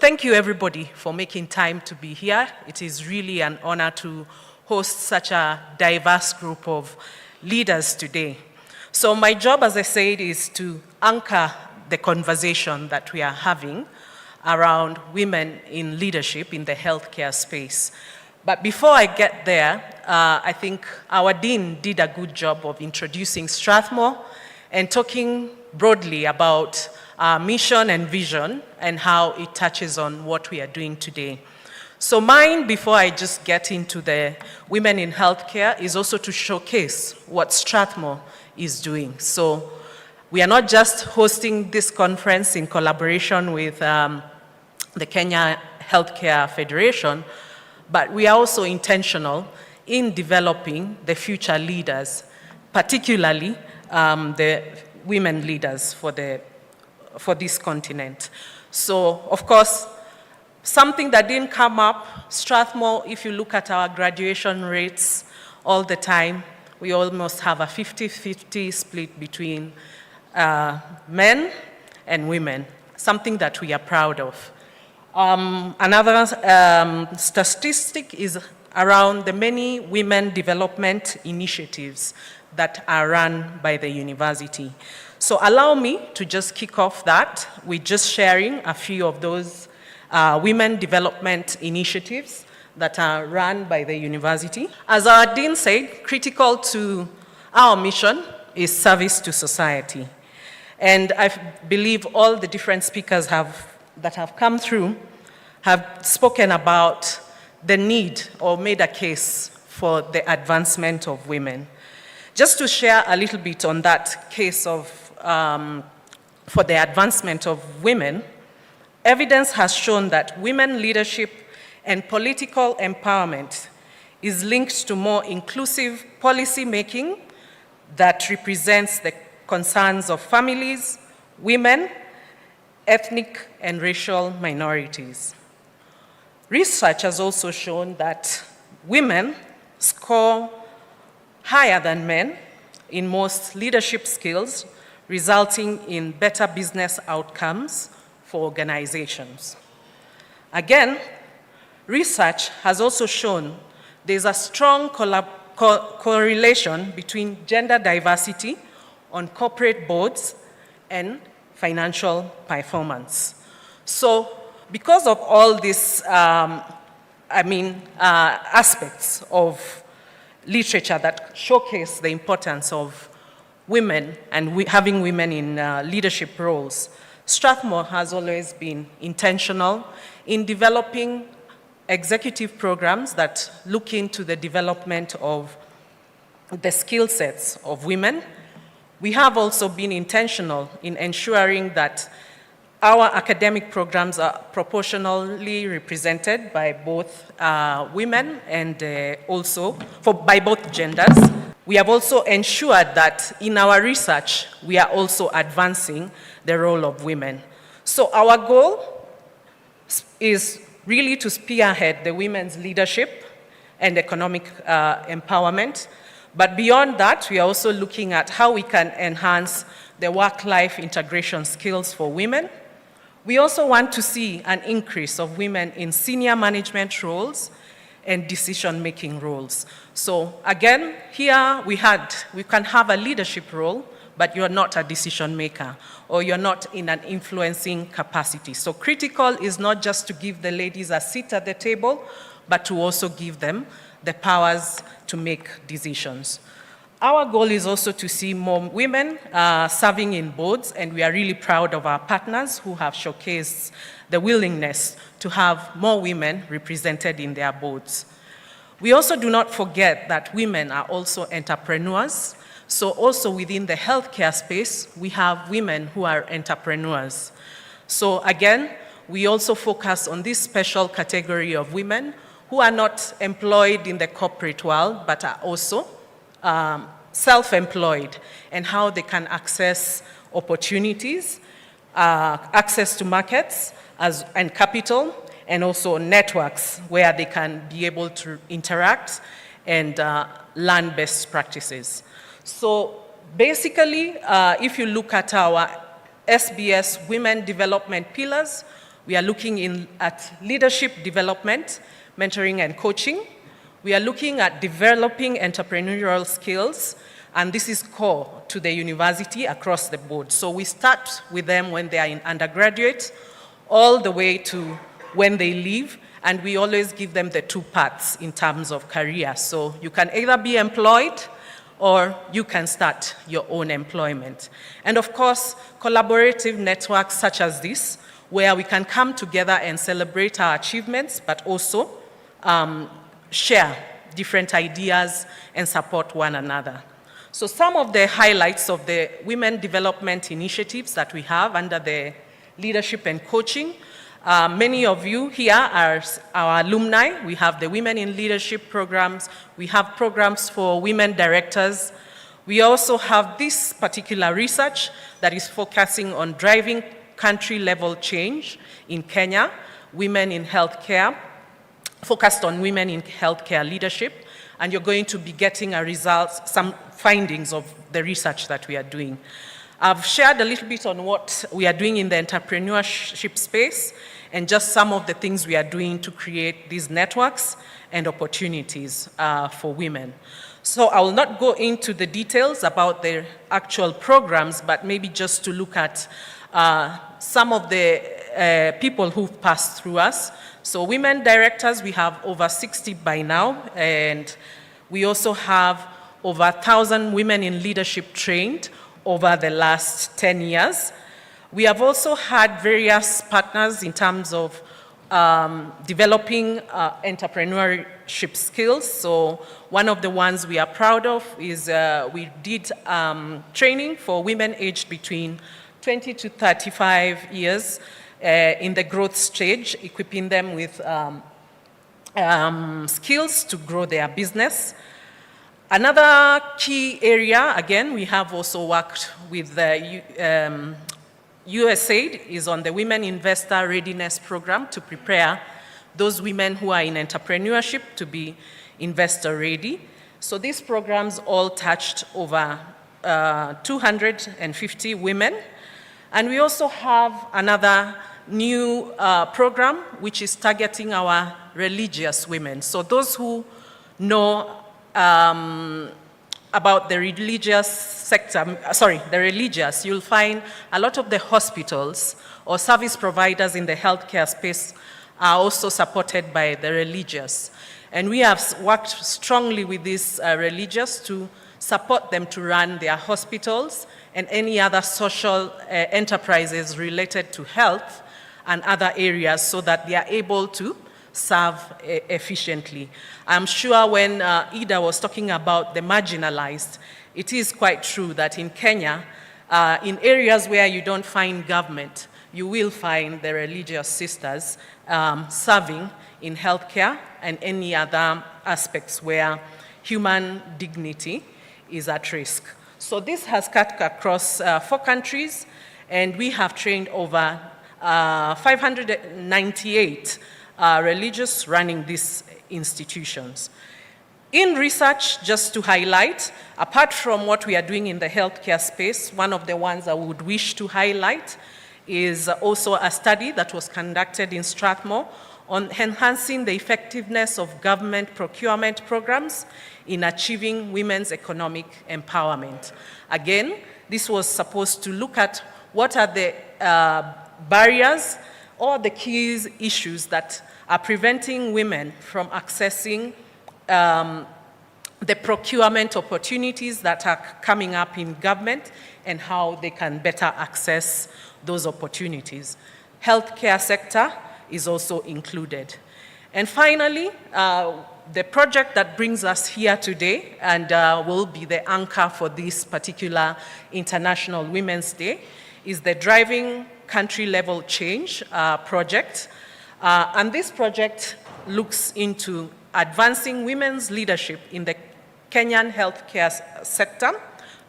thank you everybody for making time to be here. It is really an honor to host such a diverse group of leaders today. So my job, as I said, is to anchor the conversation that we are having around women in leadership in the healthcare space. But before I get there, I think our dean did a good job of introducing Strathmore and talking broadly about our mission and vision and how it touches on what we are doing today. So mine, before I just get into the women in healthcare, is also to showcase what Strathmore is doing. So we are not just hosting this conference in collaboration with the Kenya Healthcare Federation, but we are also intentional in developing the future leaders, particularly the women leaders for this continent. So, of course, something that didn't come up, Strathmore, if you look at our graduation rates all the time, we almost have a 50-50 split between men and women, something that we are proud of. Another statistic is around the many women development initiatives that are run by the university. So allow me to just kick off that with just sharing a few of those women development initiatives that are run by the university. As our dean said, critical to our mission is service to society. And I believe all the different speakers that have come through have spoken about the need or made a case for the advancement of women. Just to share a little bit on that case of, for the advancement of women, evidence has shown that women leadership and political empowerment is linked to more inclusive policy making that represents the concerns of families, women, ethnic and racial minorities. Research has also shown that women score higher than men in most leadership skills, resulting in better business outcomes for organizations. Again, research has also shown there's a strong correlation between gender diversity on corporate boards and financial performance. So because of all these aspects of literature that showcase the importance of women and having women in leadership roles, Strathmore has always been intentional in developing executive programs that look into the development of the skill sets of women. We have also been intentional in ensuring that our academic programs are proportionally represented by both women and by both genders. We have also ensured that in our research, we are also advancing the role of women. So our goal is really to spearhead the women's leadership and economic empowerment. But beyond that, we are also looking at how we can enhance the work-life integration skills for women. We also want to see an increase of women in senior management roles and decision-making roles. So again, here we can have a leadership role, but you're not a decision maker, or you're not in an influencing capacity. So critical is not just to give the ladies a seat at the table, but to also give them the powers to make decisions. Our goal is also to see more women serving in boards, and we are really proud of our partners who have showcased the willingness to have more women represented in their boards. We also do not forget that women are also entrepreneurs. So also within the healthcare space, we have women who are entrepreneurs. So again, we also focus on this special category of women who are not employed in the corporate world, but are also self-employed, and how they can access opportunities, access to markets and capital, and also networks where they can be able to interact and learn best practices. So basically, if you look at our SBS Women Development Pillars, We are looking at leadership development, mentoring and coaching. We are looking at developing entrepreneurial skills, and this is core to the university across the board. So we start with them when they are in undergraduate, all the way to when they leave, and we always give them the two paths in terms of career. So you can either be employed or you can start your own employment. And of course, collaborative networks such as this, where we can come together and celebrate our achievements, but also share different ideas and support one another. So some of the highlights of the women development initiatives that we have under the leadership and coaching. Many of you here are our alumni. We have the Women in Leadership programs. We have programs for women directors. We also have this particular research that is focusing on driving country-level change in Kenya, women in healthcare, focused on women in healthcare leadership, and you're going to be getting a result, some findings of the research that we are doing. I've shared a little bit on what we are doing in the entrepreneurship space and just some of the things we are doing to create these networks and opportunities for women. So I will not go into the details about the actual programs, but maybe just to look at some of the people who've passed through us. So women directors, we have over 60 by now, and we also have over 1,000 women in leadership trained over the last 10 years. We have also had various partners in terms of developing entrepreneurship skills. So one of the ones we are proud of is we did training for women aged between 20 to 35 years in the growth stage, equipping them with skills to grow their business. Another key area, again, we have also worked with the USAID, is on the Women Investor Readiness Program to prepare those women who are in entrepreneurship to be investor ready. So these programs all touched over 250 women. And we also have another new program which is targeting our religious women. So those who know about the religious sector, you'll find a lot of the hospitals or service providers in the healthcare space are also supported by the religious. And we have worked strongly with these religious to support them to run their hospitals and any other social enterprises related to health and other areas so that they are able to serve efficiently. I'm sure when Ida was talking about the marginalized, it is quite true that in Kenya, in areas where you don't find government, you will find the religious sisters serving in healthcare and any other aspects where human dignity is at risk. So this has cut across 4 countries, and we have trained over 598 religious running these institutions. In research, just to highlight, apart from what we are doing in the healthcare space, one of the ones I would wish to highlight is also a study that was conducted in Strathmore on enhancing the effectiveness of government procurement programs in achieving women's economic empowerment. Again, this was supposed to look at what are the barriers or the key issues that are preventing women from accessing the procurement opportunities that are coming up in government and how they can better access those opportunities. Healthcare sector is also included. And finally, the project that brings us here today and will be the anchor for this particular International Women's Day is the Driving Country-Level Change project. And this project looks into advancing women's leadership in the Kenyan healthcare sector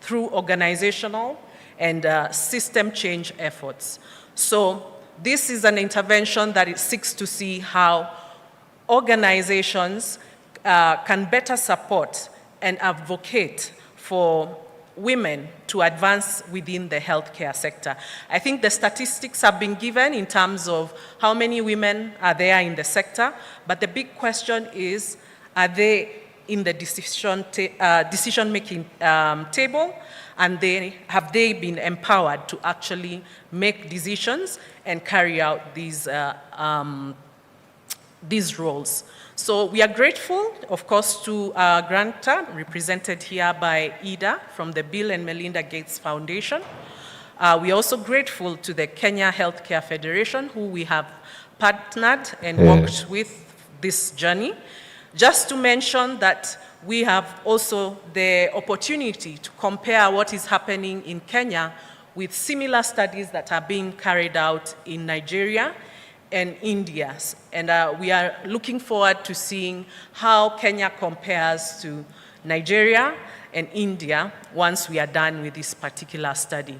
through organizational and system change efforts. So this is an intervention that it seeks to see how organizations can better support and advocate for women to to advance within the healthcare sector. I think the statistics have been given in terms of how many women are there in the sector, but the big question is, are they in the decision-making table, and have they been empowered to actually make decisions and carry out these roles. So we are grateful, of course, to our grantor, represented here by Ida from the Bill and Melinda Gates Foundation. We are also grateful to the Kenya Healthcare Federation, who we have partnered and worked with this journey. Just to mention that we have also the opportunity to compare what is happening in Kenya with similar studies that are being carried out in Nigeria and India. And we are looking forward to seeing how Kenya compares to Nigeria and India once we are done with this particular study.